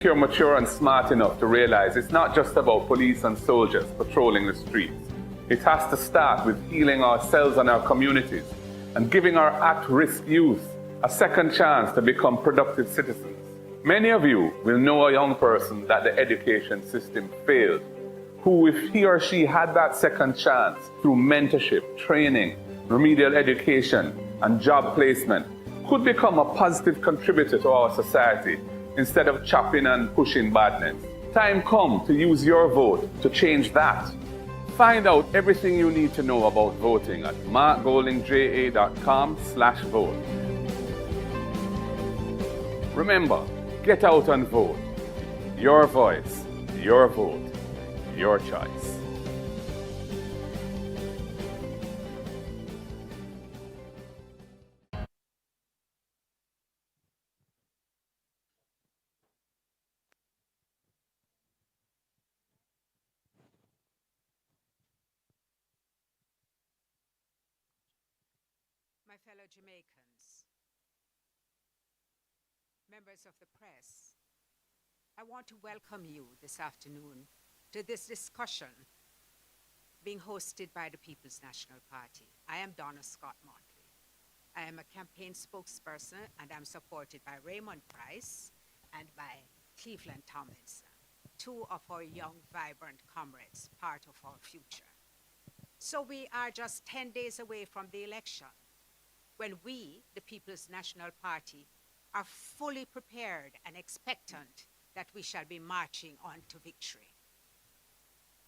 You're mature and smart enough to realize it's not just about police and soldiers patrolling the streets. It has to start with healing ourselves and our communities and giving our at-risk youth a second chance to become productive citizens. Many of you will know a young person that the education system failed, who, if he or she had that second chance through mentorship, training, remedial education, and job placement, could become a positive contributor to our society instead of chopping and pushing badness. Time come to use your vote to change that. Find out everything you need to know about voting at markgoldingja.com/vote. Remember, get out and vote. Your voice, your vote, your choice. My fellow Jamaicans, members of the press, I want to welcome you this afternoon to this discussion being hosted by the People's National Party. I am Donna Scott Motley. I am a campaign spokesperson and I'm supported by Raymond Price and by Cleveland Tomlinson, two of our young, vibrant comrades, part of our future. So we are just 10 days away from the election, when we, the People's National Party, are fully prepared and expectant that we shall be marching on to victory.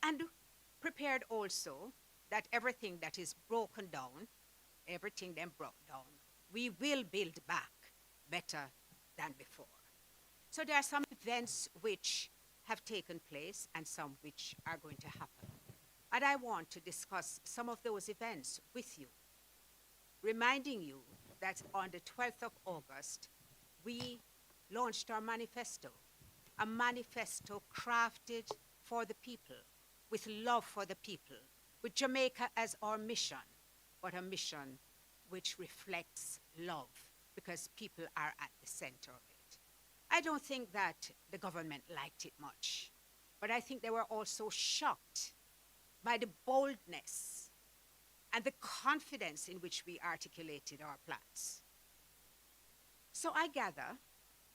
And prepared also that everything that is broken down, everything then broke down, we will build back better than before. So there are some events which have taken place and some which are going to happen. And I want to discuss some of those events with you, reminding you that on the 12th of August, we launched our manifesto, a manifesto crafted for the people, with love for the people, with Jamaica as our mission, but a mission which reflects love, because people are at the center of it. I don't think that the government liked it much, but I think they were also shocked by the boldness and the confidence in which we articulated our plans. So I gather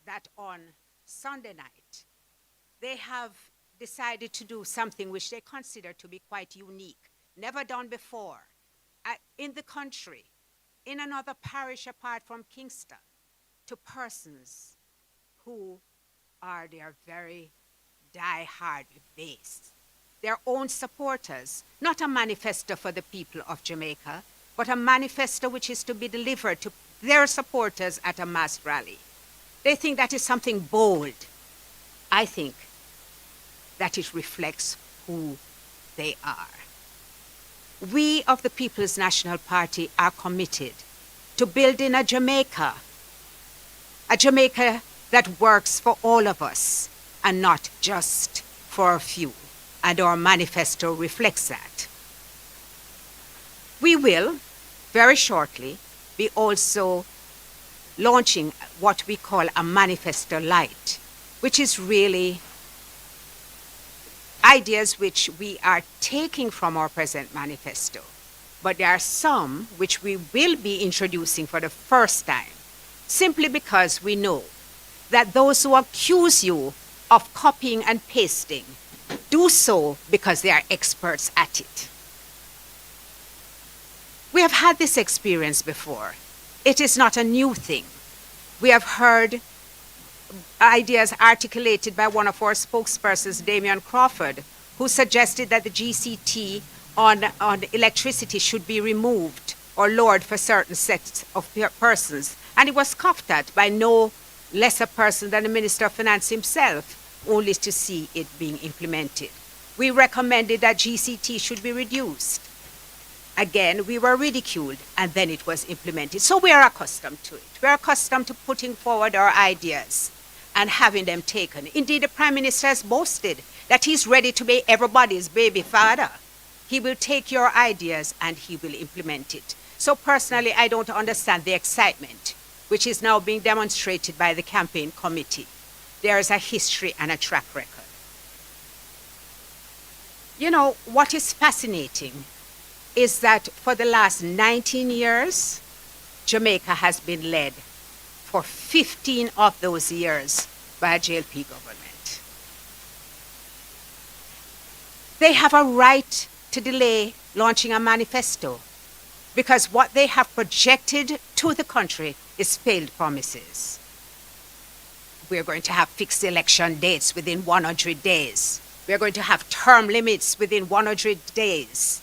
that on Sunday night, they have decided to do something which they consider to be quite unique, never done before, in the country, in another parish apart from Kingston, to persons who are their very die-hard base, their own supporters, not a manifesto for the people of Jamaica, but a manifesto which is to be delivered to their supporters at a mass rally. They think that is something bold. I think that it reflects who they are. We of the People's National Party are committed to building a Jamaica that works for all of us and not just for a few. And our manifesto reflects that. We will, very shortly, be also launching what we call a Manifesto Light, which is really ideas which we are taking from our present manifesto. But there are some which we will be introducing for the first time, simply because we know that those who accuse you of copying and pasting do so because they are experts at it. We have had this experience before. It is not a new thing. We have heard ideas articulated by one of our spokespersons, Damian Crawford, who suggested that the GCT on electricity should be removed or lowered for certain sets of persons. And it was scoffed at by no lesser person than the Minister of Finance himself, only to see it being implemented. We recommended that GCT should be reduced. Again, we were ridiculed, and then it was implemented. So we are accustomed to it. We are accustomed to putting forward our ideas and having them taken. Indeed, the Prime Minister has boasted that he's ready to be everybody's baby father. He will take your ideas and he will implement it. So personally, I don't understand the excitement which is now being demonstrated by the campaign committee. there is a history and a track record. You know, what is fascinating is that for the last 19 years, Jamaica has been led for 15 of those years by a JLP government. They have a right to delay launching a manifesto because what they have projected to the country is failed promises. We're going to have fixed election dates within 100 days. We're going to have term limits within 100 days.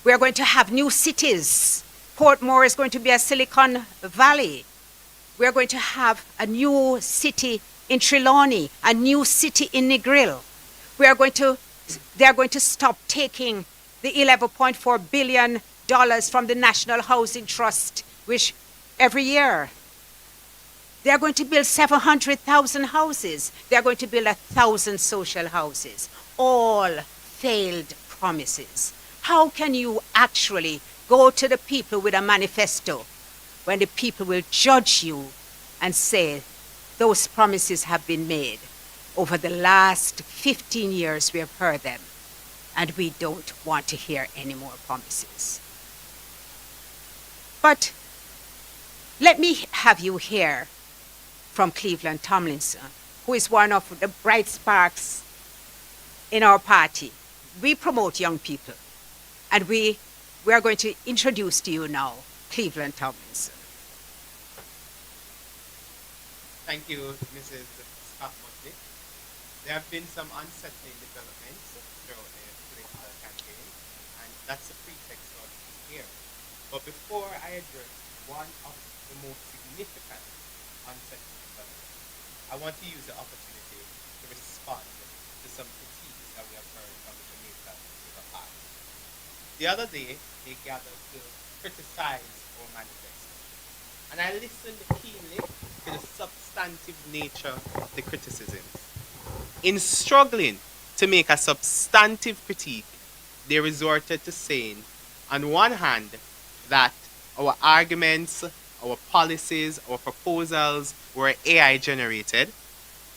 We're going to have new cities. Portmore is going to be a Silicon Valley. We're going to have a new city in Trelawney, a new city in Negril. They're going to stop taking the $11.4 billion from the National Housing Trust, which every year. They're going to build 700,000 houses. They're going to build 1,000 social houses. All failed promises. How can you actually go to the people with a manifesto when the people will judge you and say those promises have been made? Over the last 15 years we have heard them, and we don't want to hear any more promises. But let me have you hear from Cleveland Tomlinson, who is one of the bright sparks in our party. We promote young people, and we are going to introduce to you now Cleveland Tomlinson. Thank you, Mrs. Scott-Motley. There have been some unsettling developments throughout the political campaign, and that's the pretext for us to be here. But before I address one of the most significant unsettling developments, I want to use the opportunity to respond to some critiques that we have heard from the Jamaica Labour Party. The other day, they gathered to criticize our manifesto, and I listened keenly to the substantive nature of the criticisms. In struggling to make a substantive critique, they resorted to saying, on one hand, that our arguments, our policies, our proposals were AI generated.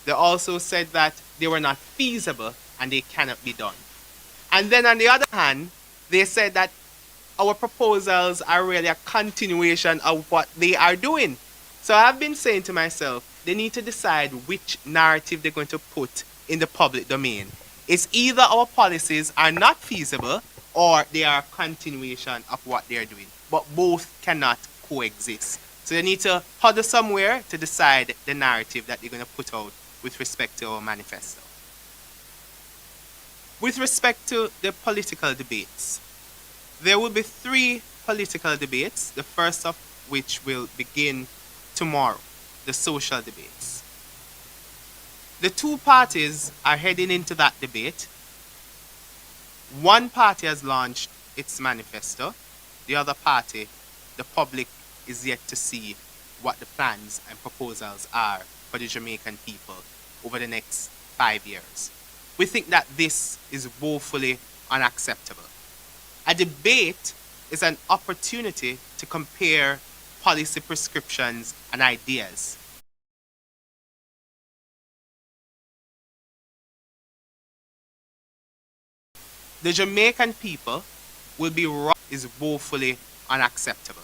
They also said that they were not feasible and they cannot be done. And then on the other hand, they said that our proposals are really a continuation of what they are doing. So I've been saying to myself, they need to decide which narrative they're going to put in the public domain. It's either our policies are not feasible or they are a continuation of what they're doing. But both cannot coexist. So they need to huddle somewhere to decide the narrative that they're going to put out with respect to our manifesto. With respect to the political debates, there will be 3 political debates, the first of which will begin tomorrow, the social debates. The 2 parties are heading into that debate. One party has launched its manifesto. The other party, the public is yet to see what the plans and proposals are for the Jamaican people over the next 5 years. We think that this is woefully unacceptable. A debate is an opportunity to compare policy prescriptions and ideas. The Jamaican people will be wrong is woefully unacceptable.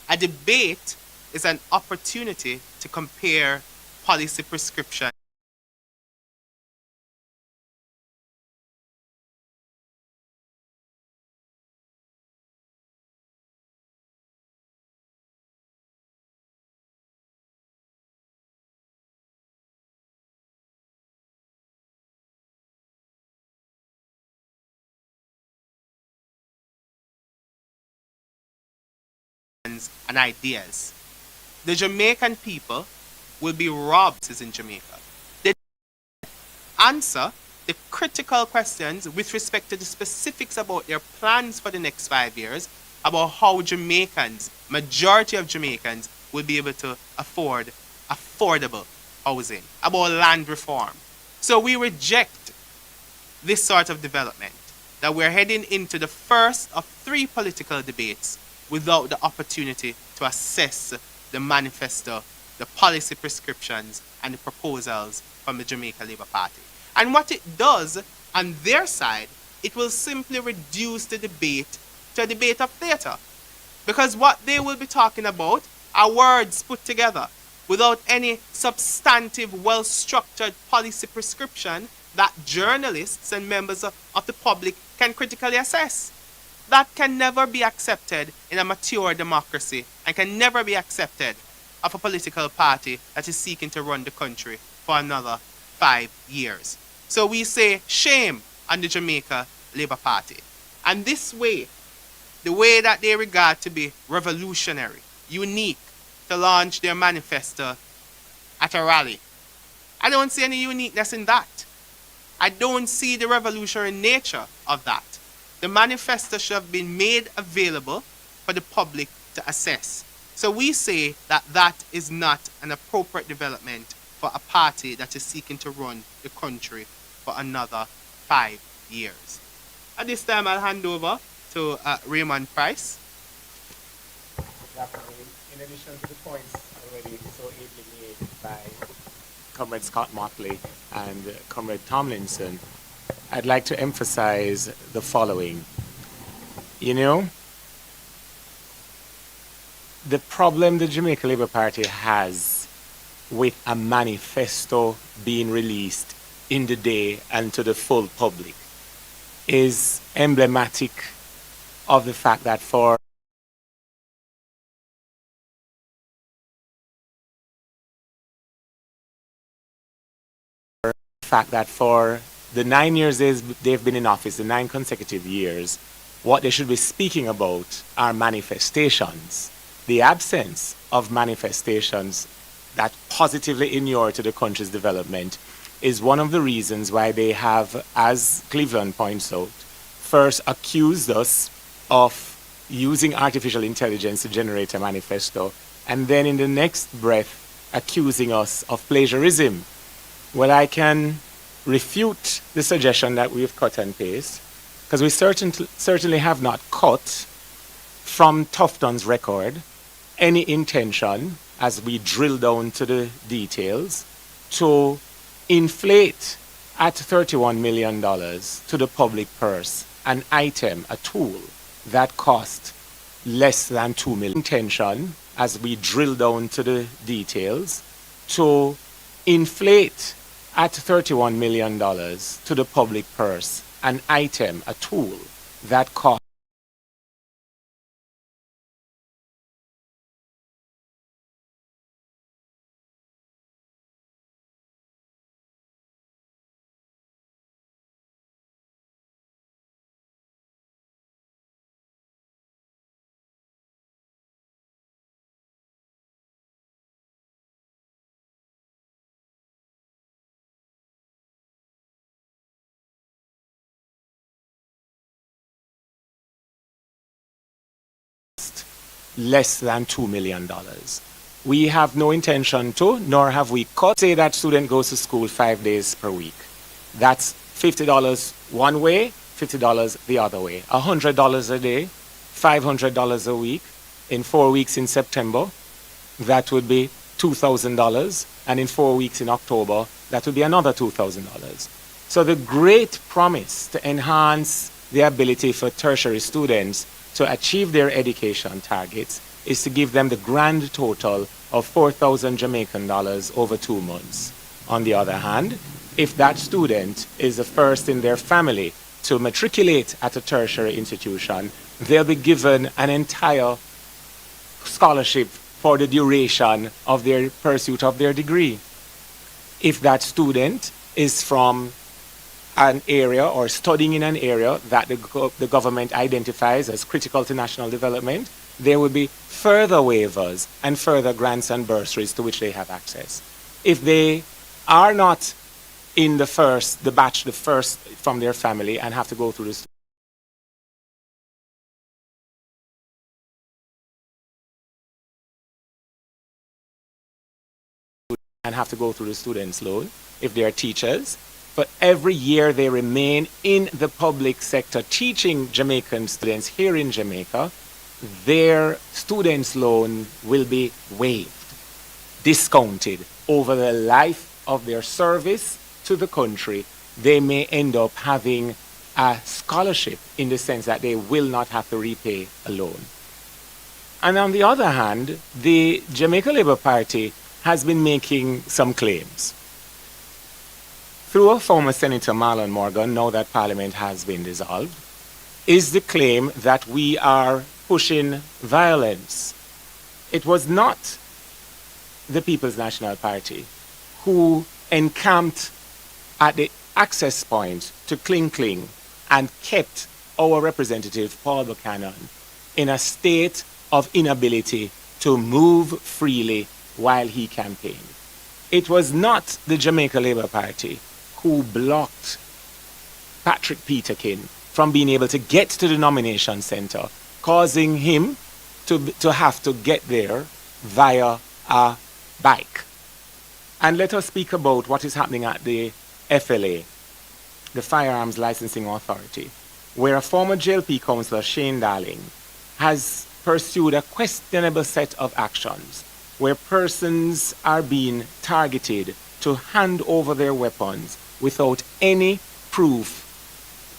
A debate is an opportunity to compare policy prescription and ideas. The Jamaican people will be robbed in Jamaica. They answer the critical questions with respect to the specifics about their plans for the next 5 years, about how Jamaicans, majority of Jamaicans, will be able to afford affordable housing, about land reform. So we reject this sort of development, that we're heading into the first of 3 political debates without the opportunity to assess the manifesto the policy prescriptions and the proposals from the Jamaica Labour Party. And what it does on their side, it will simply reduce the debate to a debate of theatre. Because what they will be talking about are words put together without any substantive, well-structured policy prescription that journalists and members of the public can critically assess. That can never be accepted in a mature democracy and can never be accepted of a political party that is seeking to run the country for another 5 years. So we say shame on the Jamaica Labour Party. And this way, the way that they regard to be revolutionary, unique, to launch their manifesto at a rally, I don't see any uniqueness in that. I don't see the revolutionary nature of that. The manifesto should have been made available for the public to assess. So we say that that is not an appropriate development for a party that is seeking to run the country for another 5 years. At this time, I'll hand over to Raymond Price. In addition to the points already so ably made by Comrade Scott Motley and Comrade Tomlinson, I'd like to emphasize the following. You know, the problem the Jamaica Labour Party has with a manifesto being released in the day and to the full public is emblematic of the fact that for the 9 years they've been in office, the 9 consecutive years, what they should be speaking about are manifestations. The absence of manifestations that positively inure to the country's development is one of the reasons why they have, as Cleveland points out, first accused us of using artificial intelligence to generate a manifesto, and then in the next breath accusing us of plagiarism. Well, I can refute the suggestion that we've cut and paste, because we certainly have not cut from Tufton's record any intention, as we drill down to the details, to inflate at $31 million to the public purse an item, a tool, that cost less than $2 million. Intention, as we drill down to the details, to inflate at $31 million to the public purse an item, a tool, that cost less than $2 million. We have no intention to, nor have we cut. Say that student goes to school 5 days per week. That's $50 one way, $50 the other way. $100 a day, $500 a week. In 4 weeks in September, that would be $2,000. And in 4 weeks in October, that would be another $2,000. So the great promise to enhance the ability for tertiary students to achieve their education targets is to give them the grand total of 4,000 Jamaican dollars over 2 months. On the other hand, if that student is the first in their family to matriculate at a tertiary institution, they'll be given an entire scholarship for the duration of their pursuit of their degree. If that student is from an area or studying in an area that the government identifies as critical to national development, there will be further waivers and further grants and bursaries to which they have access. If they are not in the first from their family and have to go through the student's loan, if they are teachers, but every year they remain in the public sector teaching Jamaican students here in Jamaica, their student's loan will be waived. discounted over the life of their service to the country, they may end up having a scholarship in the sense that they will not have to repay a loan. And on the other hand, the Jamaica Labour Party has been making some claims. Through a former Senator Marlon Morgan, now that Parliament has been dissolved, is the claim that we are pushing violence. It was not the People's National Party who encamped at the access point to Kling Kling and kept our representative Paul Buchanan in a state of inability to move freely while he campaigned. It was not the Jamaica Labour Party who blocked Patrick Peterkin from being able to get to the nomination centre, causing him to have to get there via a bike. And let us speak about what is happening at the FLA, the Firearms Licensing Authority, where a former JLP councillor, Shane Darling, has pursued a questionable set of actions where persons are being targeted to hand over their weapons without any proof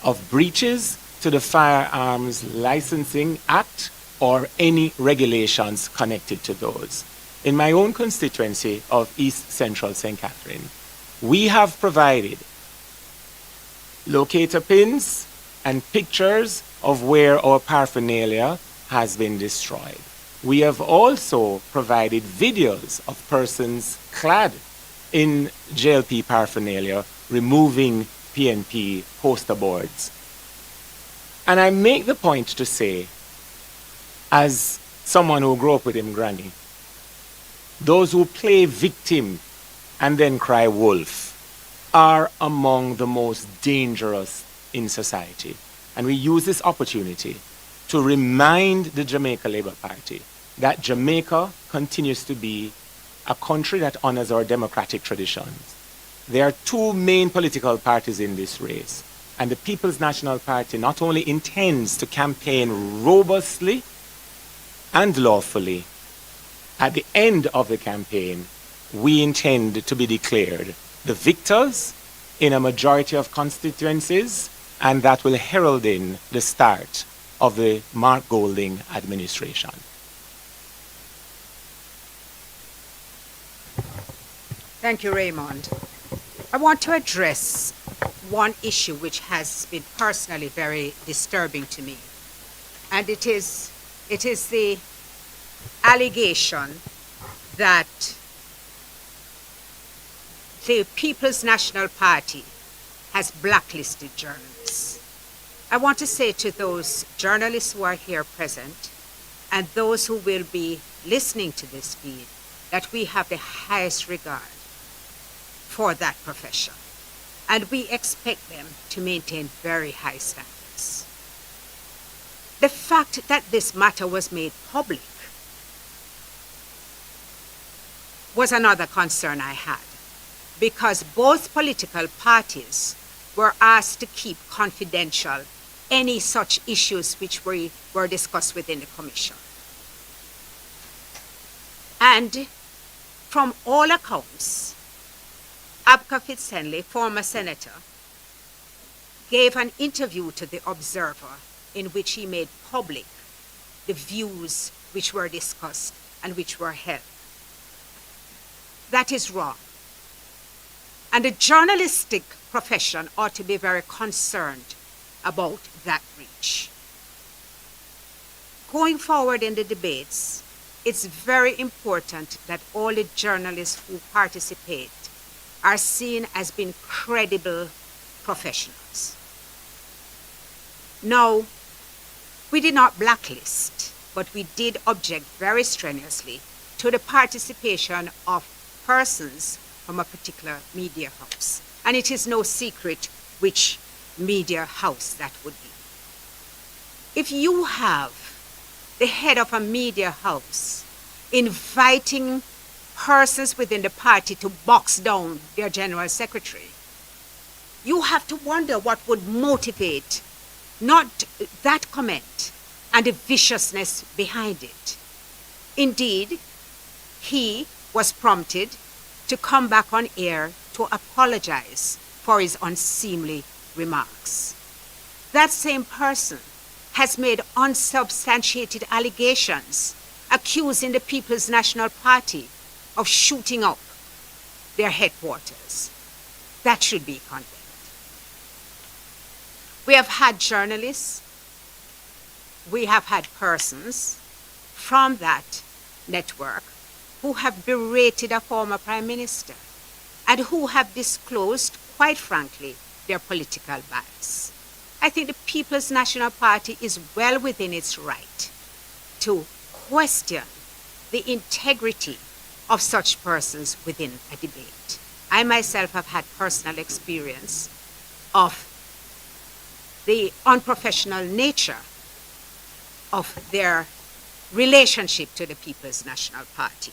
of breaches to the Firearms Licensing Act or any regulations connected to those. In my own constituency of East Central St. Catherine, we have provided locator pins and pictures of where our paraphernalia has been destroyed. We have also provided videos of persons clad in JLP paraphernalia removing PNP poster boards. And I make the point to say, as someone who grew up with him granny, those who play victim and then cry wolf are among the most dangerous in society. And we use this opportunity to remind the Jamaica Labour Party that Jamaica continues to be a country that honors our democratic traditions. There are two main political parties in this race, and the People's National Party not only intends to campaign robustly and lawfully. At the end of the campaign, we intend to be declared the victors in a majority of constituencies, and that will herald in the start of the Mark Golding administration. Thank you, Raymond. I want to address one issue which has been personally very disturbing to me, and it is the allegation that the People's National Party has blacklisted journalists. I want to say to those journalists who are here present and those who will be listening to this feed that we have the highest regard for that profession, and we expect them to maintain very high standards. The fact that this matter was made public was another concern I had, because both political parties were asked to keep confidential any such issues which were discussed within the commission. And from all accounts, Abka Fitzhenley, former senator, gave an interview to the Observer in which he made public the views which were discussed and which were held. That is wrong. And the journalistic profession ought to be very concerned about that breach. Going forward in the debates, it's very important that all the journalists who participate are seen as being credible professionals. Now, we did not blacklist, but we did object very strenuously to the participation of persons from a particular media house. And it is no secret which media house that would be. If you have the head of a media house inviting persons within the party to box down their general secretary, you have to wonder what would motivate not that comment and the viciousness behind it. Indeed, he was prompted to come back on air to apologize for his unseemly remarks. That same person has made unsubstantiated allegations accusing the People's National Party of shooting up their headquarters. That should be condemned. We have had journalists, we have had persons from that network who have berated a former prime minister and who have disclosed, quite frankly, their political bias. I think the People's National Party is well within its right to question the integrity of such persons within a debate. I myself have had personal experience of the unprofessional nature of their relationship to the People's National Party.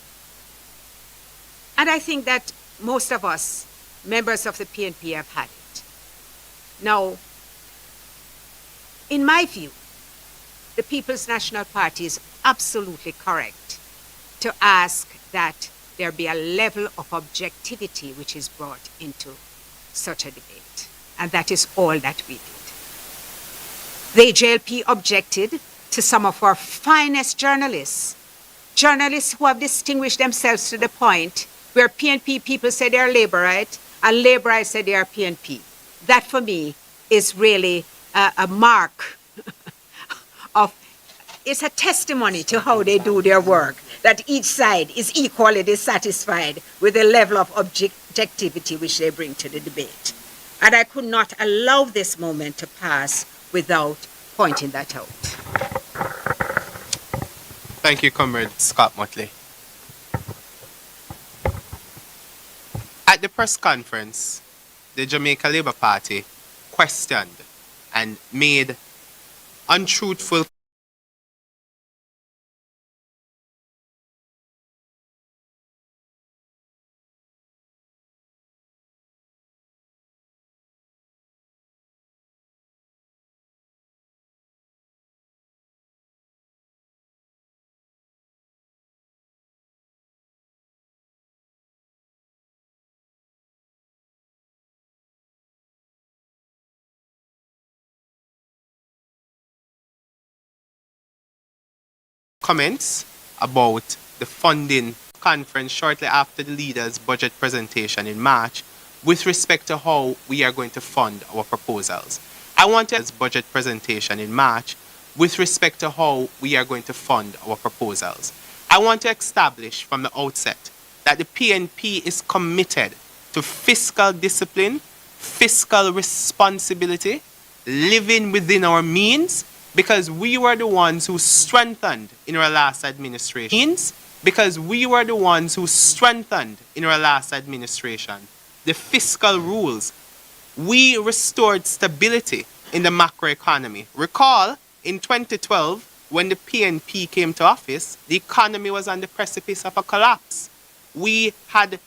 And I think that most of us, members of the PNP, have had it. Now, in my view, the People's National Party is absolutely correct to ask that there be a level of objectivity which is brought into such a debate. And that is all that we did. The JLP objected to some of our finest journalists, journalists who have distinguished themselves to the point where PNP people say they are Labourite and Labourites say they are PNP. That for me is really a mark of, it's a testimony to how they do their work, that each side is equally dissatisfied with the level of objectivity which they bring to the debate. And I could not allow this moment to pass without pointing that out. Thank you, Comrade Scott Motley. At the press conference, the Jamaica Labour Party questioned and made untruthful comments about the funding conference shortly after the leaders' budget presentation in March with respect to how we are going to fund our proposals. I want to budget presentation in March with respect to how we are going to fund our proposals. I want to establish from the outset that the PNP is committed to fiscal discipline, fiscal responsibility, living within our means, because we were the ones who strengthened in our last administration. Because we were the ones who strengthened in our last administration the fiscal rules. We restored stability in the macroeconomy. Recall, in 2012, when the PNP came to office, the economy was on the precipice of a collapse. We had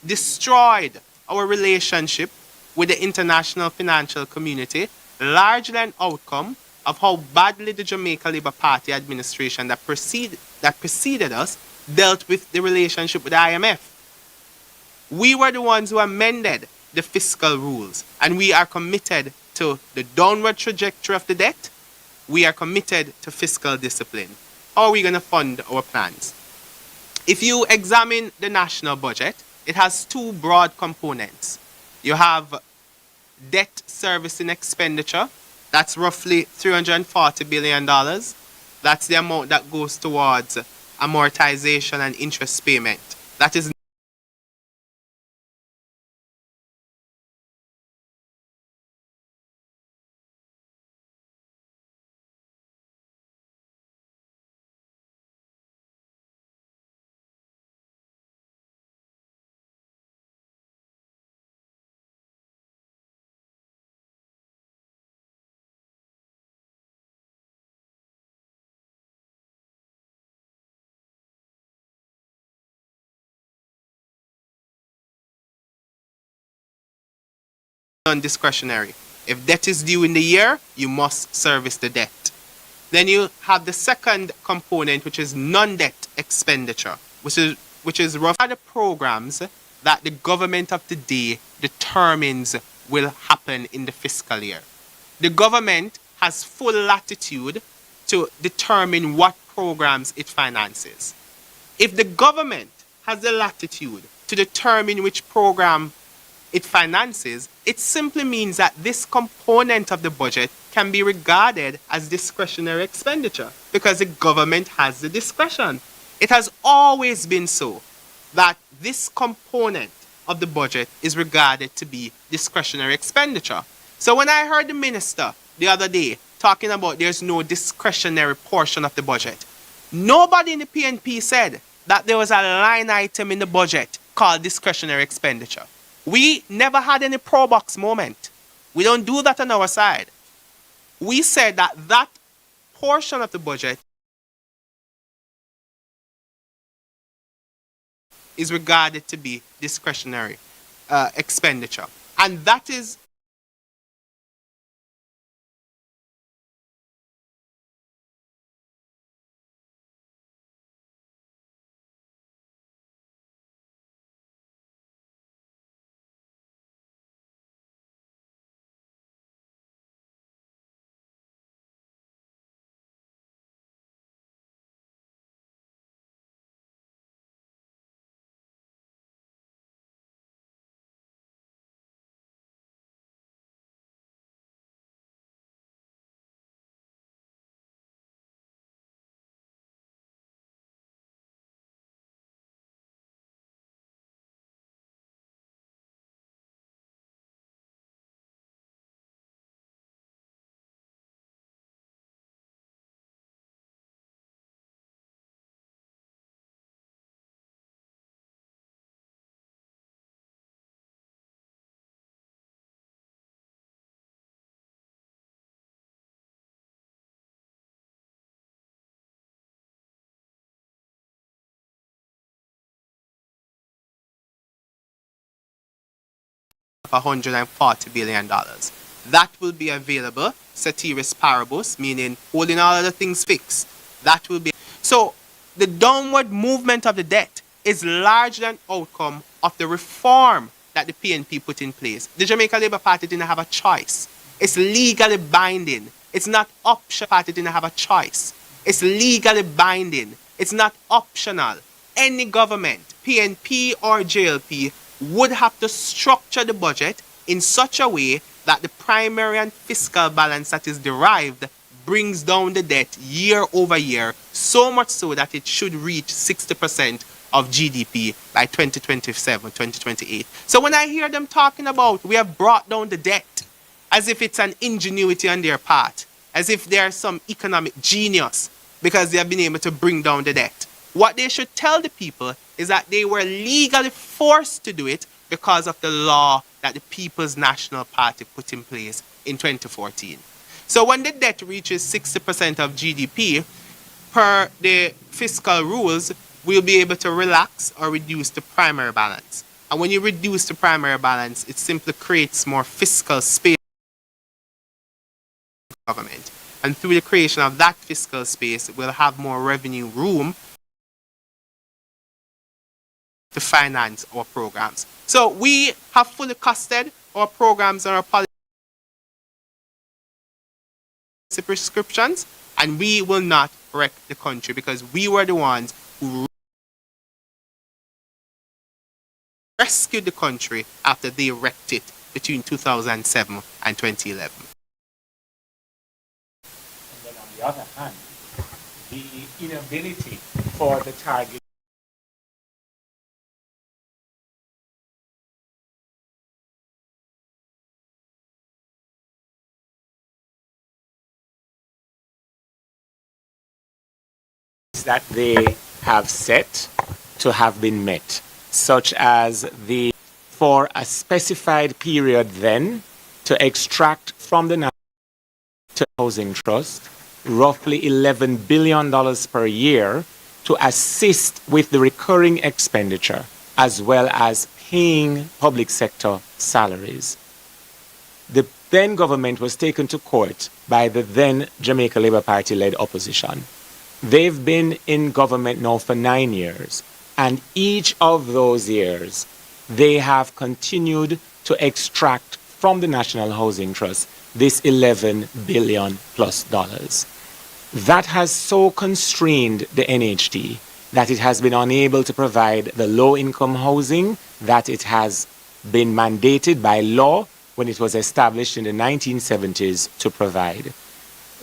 destroyed our relationship with the international financial community, largely an outcome of how badly the Jamaica Labour Party administration that preceded us dealt with the relationship with the IMF. We were the ones who amended the fiscal rules, and we are committed to the downward trajectory of the debt. We are committed to fiscal discipline. How are we going to fund our plans? If you examine the national budget, it has two broad components. You have debt servicing expenditure. That's roughly $340 billion. That's the amount that goes towards amortization and interest payment. That is non-discretionary. If debt is due in the year, you must service the debt. Then you have the second component, which is non-debt expenditure, which which is rough, are the programs that the government of today determines will happen in the fiscal year. The government has full latitude to determine what programs it finances. If the government has the latitude to determine which program it finances, it simply means that this component of the budget can be regarded as discretionary expenditure because the government has the discretion. It has always been so that this component of the budget is regarded to be discretionary expenditure. So when I heard the minister the other day talking about there's no discretionary portion of the budget, nobody in the PNP said that there was a line item in the budget called discretionary expenditure. We never had any pro box moment. We don't do that on our side. We said that that portion of the budget is regarded to be discretionary expenditure. And that is $140 billion. That will be available, ceteris paribus, meaning holding all other things fixed. That will be. So the downward movement of the debt is largely an outcome of the reform that the PNP put in place. The Jamaica Labour Party didn't have a choice. It's legally binding. It's not optional. Party didn't have a choice. It's legally binding. It's not optional. Any government, PNP or JLP, would have to structure the budget in such a way that the primary and fiscal balance that is derived brings down the debt year over year, so much so that it should reach 60% of GDP by 2027, 2028. So when I hear them talking about we have brought down the debt, as if it's an ingenuity on their part, as if they're some economic genius because they have been able to bring down the debt, what they should tell the people is that they were legally forced to do it because of the law that the People's National Party put in place in 2014. So when the debt reaches 60% of GDP, per the fiscal rules, we'll be able to relax or reduce the primary balance. And when you reduce the primary balance, it simply creates more fiscal space for the government. And through the creation of that fiscal space, we'll have more revenue room to finance our programs. So we have fully costed our programs and our policy prescriptions, and we will not wreck the country because we were the ones who rescued the country after they wrecked it between 2007 and 2011. And then on the other hand, the inability for the target that they have set to have been met, such as the for a specified period then to extract from the housing trust roughly $11 billion per year to assist with the recurring expenditure as well as paying public sector salaries. The then government was taken to court by the then Jamaica Labour Party-led opposition. They've been in government now for 9 years. And each of those years, they have continued to extract from the National Housing Trust this $11 billion plus dollars. That has so constrained the NHT that it has been unable to provide the low-income housing that it has been mandated by law when it was established in the 1970s to provide.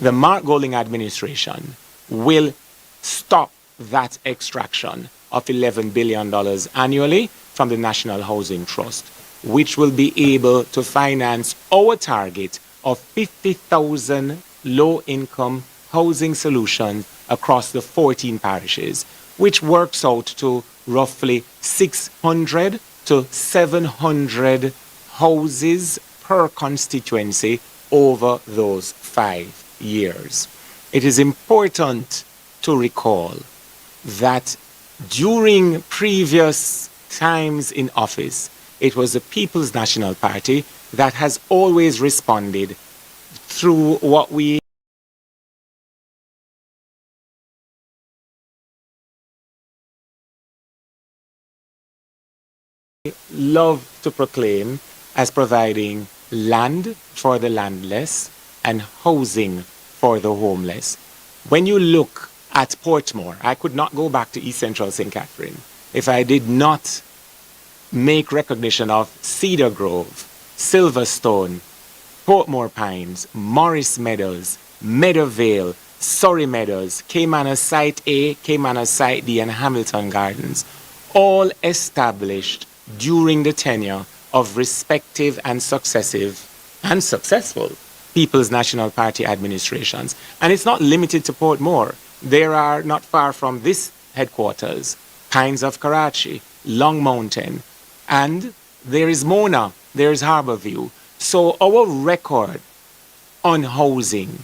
The Mark Golding administration will stop that extraction of $11 billion annually from the National Housing Trust, which will be able to finance our target of 50,000 low-income housing solutions across the 14 parishes, which works out to roughly 600 to 700 houses per constituency over those 5 years. It is important to recall that during previous times in office, it was the People's National Party that has always responded through what we love to proclaim as providing land for the landless and housing for the homeless. When you look at Portmore, I could not go back to East Central St. Catherine if I did not make recognition of Cedar Grove, Silverstone, Portmore Pines, Morris Meadows, Meadowvale, Surrey Meadows, Caymanna Site A, Caymanna Site D, and Hamilton Gardens, all established during the tenure of respective and successive and successful People's National Party administrations. And it's not limited to Portmore. There are, not far from this headquarters, Pines of Karachi, Long Mountain, and there is Mona, there is Harborview. So our record on housing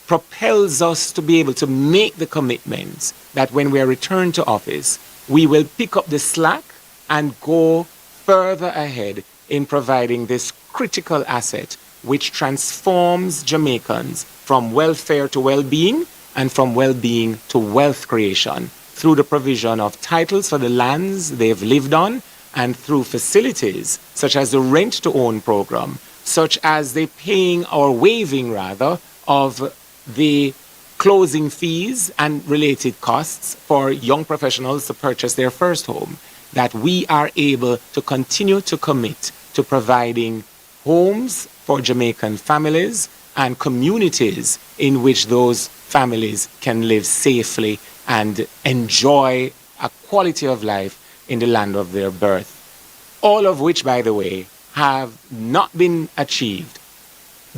propels us to be able to make the commitments that when we return to office, we will pick up the slack and go further ahead in providing this critical asset which transforms Jamaicans from welfare to well-being and from well-being to wealth creation through the provision of titles for the lands they've lived on and through facilities such as the rent-to-own program, such as the paying or waiving rather of the closing fees and related costs for young professionals to purchase their first home, that we are able to continue to commit to providing homes for Jamaican families and communities in which those families can live safely and enjoy a quality of life in the land of their birth. All of which, by the way, have not been achieved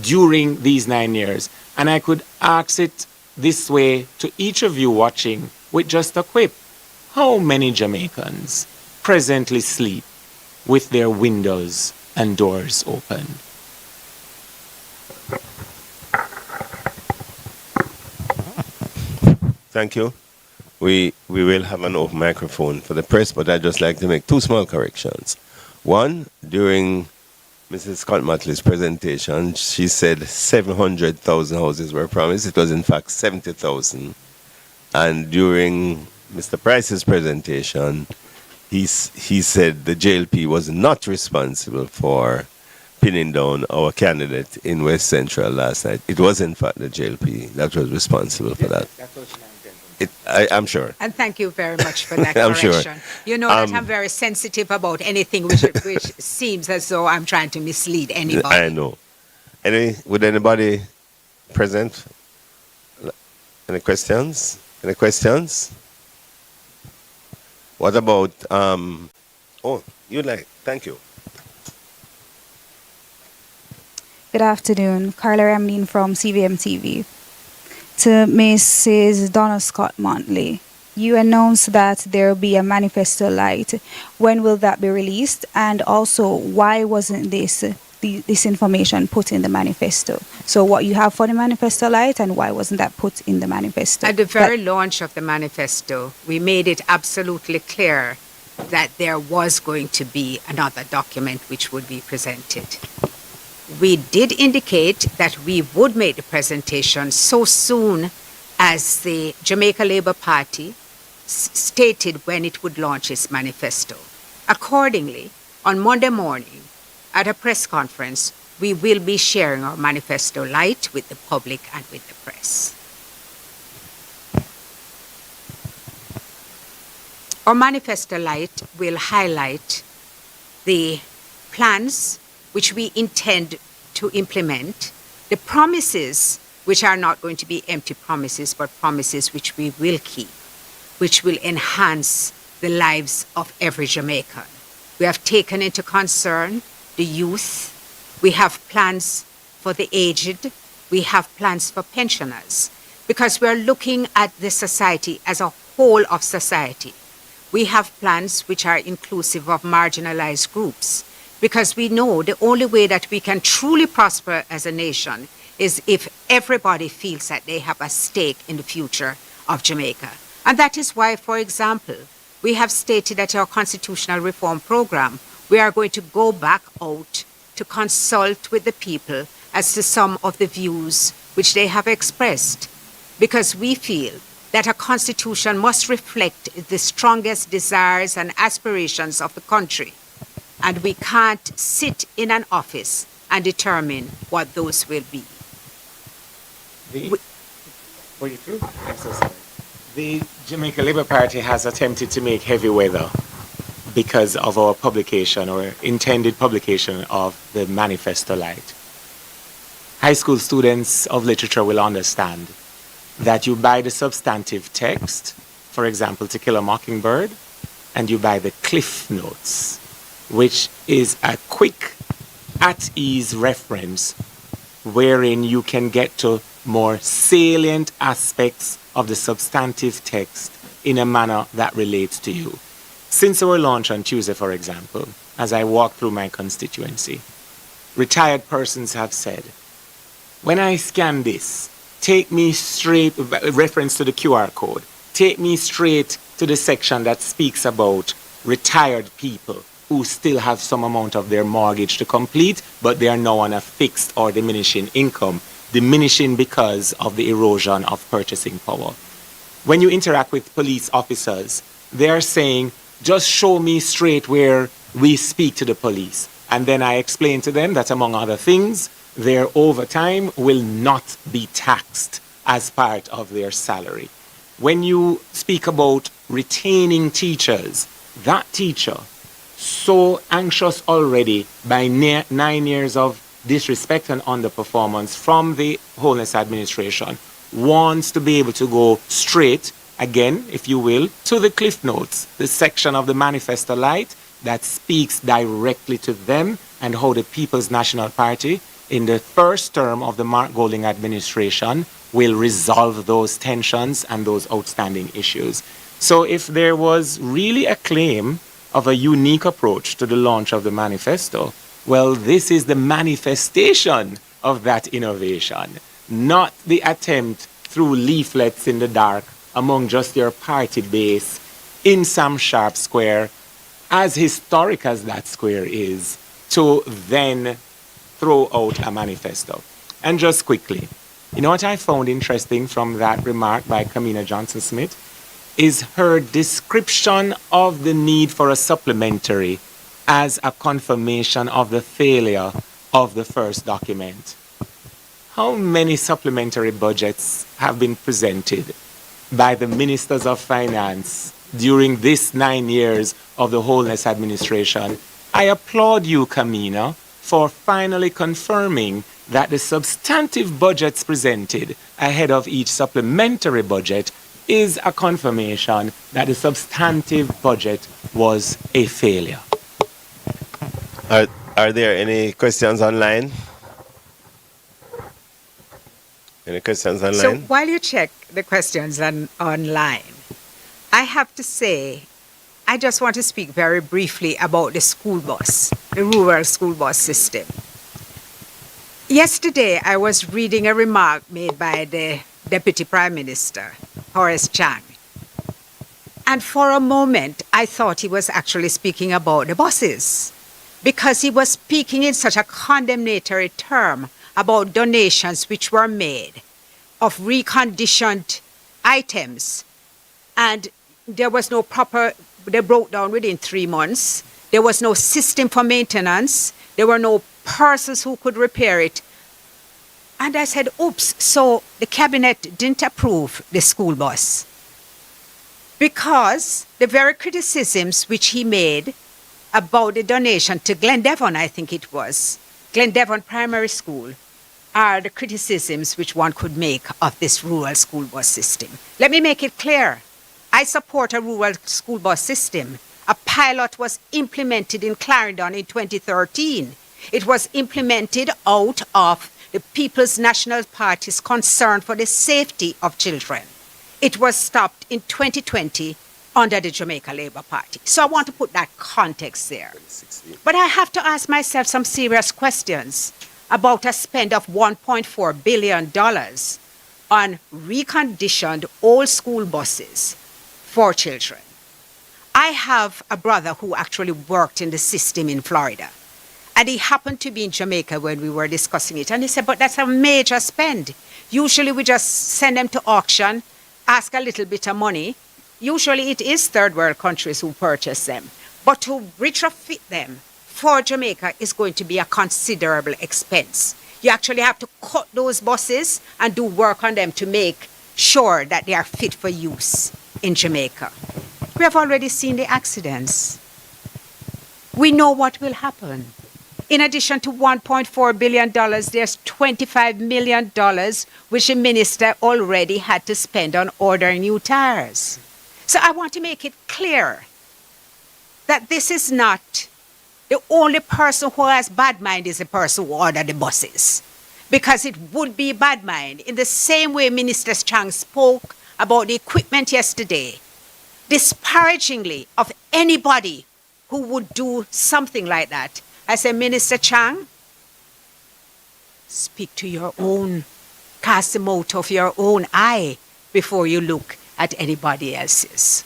during these 9 years. And I could ask it this way to each of you watching with just a quip. How many Jamaicans presently sleep with their windows and doors open? Thank you. We will have an open microphone for the press, but I'd just like to make 2 small corrections. One, during Mrs. Scott Motley's presentation, she said 700,000 houses were promised. It was in fact 70,000. And during Mr. Price's presentation, he said the JLP was not responsible for pinning down our candidate in West Central last night. It was in fact the JLP that was responsible for that. I'm sure. And thank you very much for that I'm correction. sure. You know that I'm very sensitive about anything which seems as though I'm trying to mislead anybody. I know. Anyway, would anybody present? Any questions? Any questions? What about, oh, you'd like, thank you. Good afternoon. Carla Ramlin from CVM TV. To Mrs. Donna Scott Montley, you announced that there will be a manifesto light. When will that be released? And also, why wasn't this information put in the manifesto? So what you have for the manifesto light, and why wasn't that put in the manifesto? At the very launch of the manifesto, we made it absolutely clear that there was going to be another document which would be presented. We did indicate that we would make the presentation so soon as the Jamaica Labour Party stated when it would launch its manifesto. Accordingly, on Monday morning, at a press conference, we will be sharing our manifesto light with the public and with the press. Our manifesto light will highlight the plans which we intend to implement, the promises which are not going to be empty promises, but promises which we will keep, which will enhance the lives of every Jamaican. We have taken into concern the youth. We have plans for the aged. We have plans for pensioners, because we are looking at the society as a whole of society. We have plans which are inclusive of marginalized groups, because we know the only way that we can truly prosper as a nation is if everybody feels that they have a stake in the future of Jamaica. And that is why, for example, we have stated that our constitutional reform program, we are going to go back out to consult with the people as to some of the views which they have expressed, because we feel that a constitution must reflect the strongest desires and aspirations of the country. And we can't sit in an office and determine what those will be. Were you through? I'm so sorry. The Jamaica Labour Party has attempted to make heavy weather because of our publication or intended publication of the Manifesto Light. High school students of literature will understand that you buy the substantive text, for example, To Kill a Mockingbird, and you buy the Cliff Notes, which is a quick, at-ease reference wherein you can get to more salient aspects of the substantive text in a manner that relates to you. Since our launch on Tuesday, for example, as I walk through my constituency, retired persons have said, when I scan this, take me straight, reference to the QR code, take me straight to the section that speaks about retired people who still have some amount of their mortgage to complete, but they are now on a fixed or diminishing income, diminishing because of the erosion of purchasing power. When you interact with police officers, they are saying, just show me straight where we speak to the police. And then I explain to them that, among other things, their overtime will not be taxed as part of their salary. When you speak about retaining teachers, that teacher, so anxious already by 9 years of disrespect and underperformance from the Holness administration, wants to be able to go straight, again, if you will, to the Cliff Notes, the section of the Manifesto Light that speaks directly to them and how the People's National Party in the first term of the Mark Golding administration will resolve those tensions and those outstanding issues. So if there was really a claim of a unique approach to the launch of the manifesto, well, this is the manifestation of that innovation, not the attempt through leaflets in the dark among just your party base in Sam Sharp Square, as historic as that square is, to then throw out a manifesto. And just quickly, you know what I found interesting from that remark by Kamina Johnson-Smith is her description of the need for a supplementary as a confirmation of the failure of the first document. How many supplementary budgets have been presented by the ministers of finance during this 9 years of the Holness administration? I applaud you, Kamina, for finally confirming that the substantive budgets presented ahead of each supplementary budget is a confirmation that the substantive budget was a failure. Are there any questions online? Any questions online? So while you check the questions online, I have to say, I just want to speak very briefly about the school bus, the rural school bus system. Yesterday, I was reading a remark made by the Deputy Prime Minister, Horace Chang. And for a moment, I thought he was actually speaking about the buses, because he was speaking in such a condemnatory term about donations which were made of reconditioned items. And there was no proper, they broke down within 3 months. There was no system for maintenance. There were no persons who could repair it. And I said, oops, so the cabinet didn't approve the school bus. Because the very criticisms which he made about the donation to Glendevon, I think it was, Glendevon Primary School, are the criticisms which one could make of this rural school bus system. Let me make it clear. I support a rural school bus system. A pilot was implemented in Clarendon in 2013. It was implemented out of the People's National Party's concern for the safety of children. It was stopped in 2020 under the Jamaica Labour Party. So I want to put that context there. But I have to ask myself some serious questions about a spend of $1.4 billion on reconditioned old school buses for children. I have a brother who actually worked in the system in Florida. And he happened to be in Jamaica when we were discussing it. And he said, but that's a major spend. Usually we just send them to auction, ask a little bit of money. Usually it is third world countries who purchase them. But to retrofit them for Jamaica is going to be a considerable expense. You actually have to cut those buses and do work on them to make sure that they are fit for use in Jamaica. We have already seen the accidents. We know what will happen. In addition to $1.4 billion, there's $25 million which the minister already had to spend on ordering new tires. So I want to make it clear that this is not the only person who has bad mind is the person who ordered the buses. Because it would be bad mind. In the same way Minister Chang spoke about the equipment yesterday, disparagingly of anybody who would do something like that. I said, Minister Chang, speak to your own, cast them out of your own eye before you look at anybody else's.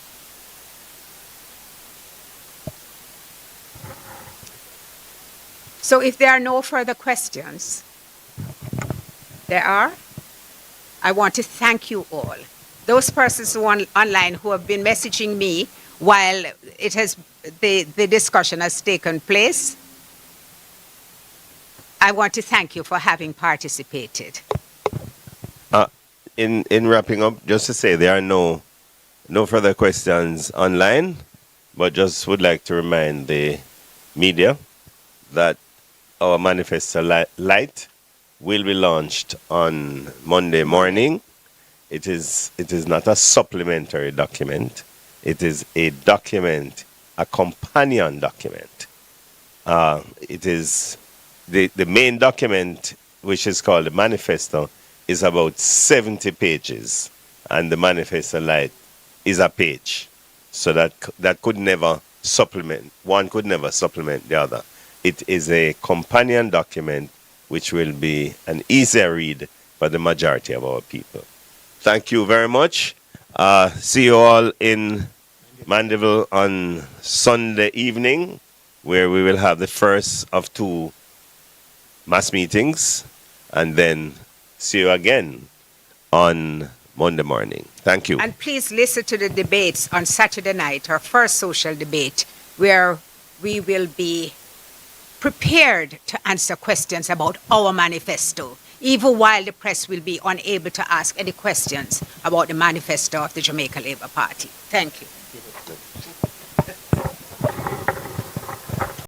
So if there are no further questions, I want to thank you all. Those persons online who have been messaging me while the discussion has taken place, I want to thank you for having participated. In wrapping up, just to say there are no further questions online, but just would like to remind the media that our Manifesto Light will be launched on Monday morning. It is not a supplementary document. It is a document, a companion document. It is the main document, which is called the Manifesto, is about 70 pages, and the Manifesto Light is a page. So that could never supplement, one could never supplement the other. It is a companion document which will be an easier read for the majority of our people. Thank you very much. See you all in Mandeville on Sunday evening, where we will have the first of 2 mass meetings, and then see you again on Monday morning. Thank you. And please listen to the debates on Saturday night, our first social debate, where we will be prepared to answer questions about our manifesto, even while the press will be unable to ask any questions about the manifesto of the Jamaica Labour Party. Thank you.